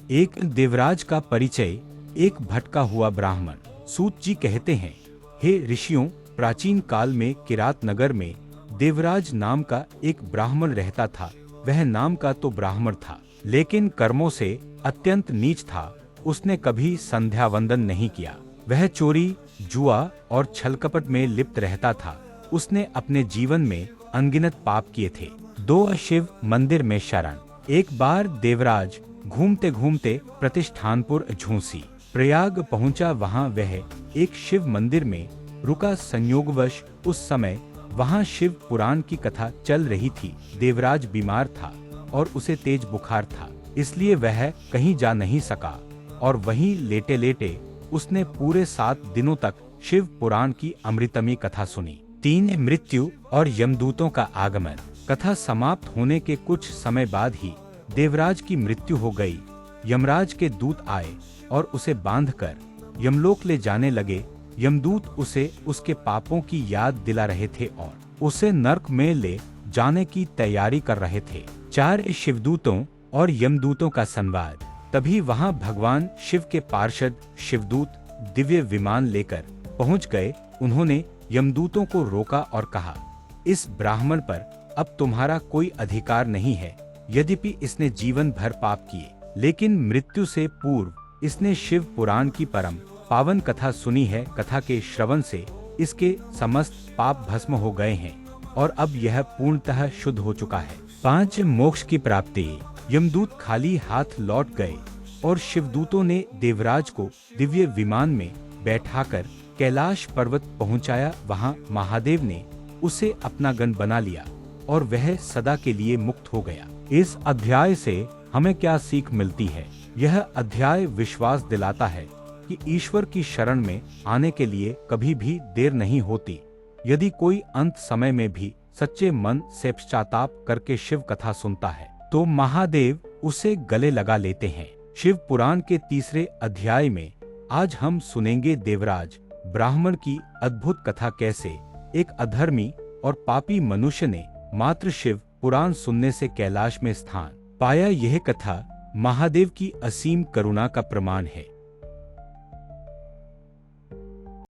एक देवराज का परिचय। एक भटका हुआ ब्राह्मण। सूत जी कहते हैं, हे ऋषियों, प्राचीन काल में किरात नगर में देवराज नाम का एक ब्राह्मण रहता था। वह नाम का तो ब्राह्मण था, लेकिन कर्मों से अत्यंत नीच था। उसने कभी संध्या वंदन नहीं किया। वह चोरी, जुआ और छलकपट में लिप्त रहता था। उसने अपने जीवन में अनगिनत पाप किए थे। 2 शिव मंदिर में शरण। एक बार देवराज घूमते घूमते प्रतिष्ठानपुर झूसी प्रयाग पहुंचा। वहां वह एक शिव मंदिर में रुका। संयोगवश उस समय वहां शिव पुराण की कथा चल रही थी। देवराज बीमार था और उसे तेज बुखार था, इसलिए वह कहीं जा नहीं सका और वहीं लेटे लेटे उसने पूरे 7 दिनों तक शिव पुराण की अमृतमयी कथा सुनी। 3 मृत्यु और यमदूतों का आगमन। कथा समाप्त होने के कुछ समय बाद ही देवराज की मृत्यु हो गई। यमराज के दूत आए और उसे बांधकर यमलोक ले जाने लगे। यमदूत उसे उसके पापों की याद दिला रहे थे और उसे नरक में ले जाने की तैयारी कर रहे थे। 4 शिवदूतों और यमदूतों का संवाद। तभी वहां भगवान शिव के पार्षद शिवदूत दिव्य विमान लेकर पहुंच गए। उन्होंने यमदूतों को रोका और कहा, इस ब्राह्मण पर अब तुम्हारा कोई अधिकार नहीं है। यद्यपि इसने जीवन भर पाप किए, लेकिन मृत्यु से पूर्व इसने शिव पुराण की परम पावन कथा सुनी है। कथा के श्रवण से इसके समस्त पाप भस्म हो गए हैं और अब यह पूर्णतः शुद्ध हो चुका है। 5 मोक्ष की प्राप्ति। यमदूत खाली हाथ लौट गए और शिवदूतों ने देवराज को दिव्य विमान में बैठाकर कैलाश पर्वत पहुंचाया। वहां महादेव ने उसे अपना गण बना लिया और वह सदा के लिए मुक्त हो गया। इस अध्याय से हमें क्या सीख मिलती है? यह अध्याय विश्वास दिलाता है कि ईश्वर की शरण में आने के लिए कभी भी देर नहीं होती। यदि कोई अंत समय में भी सच्चे मन से पश्चाताप करके शिव कथा सुनता है, तो महादेव उसे गले लगा लेते हैं। शिव पुराण के 3 अध्याय में आज हम सुनेंगे देवराज ब्राह्मण की अद्भुत कथा। कैसे एक अधर्मी और पापी मनुष्य ने मात्र शिव पुराण सुनने से कैलाश में स्थान पाया। यह कथा महादेव की असीम करुणा का प्रमाण है।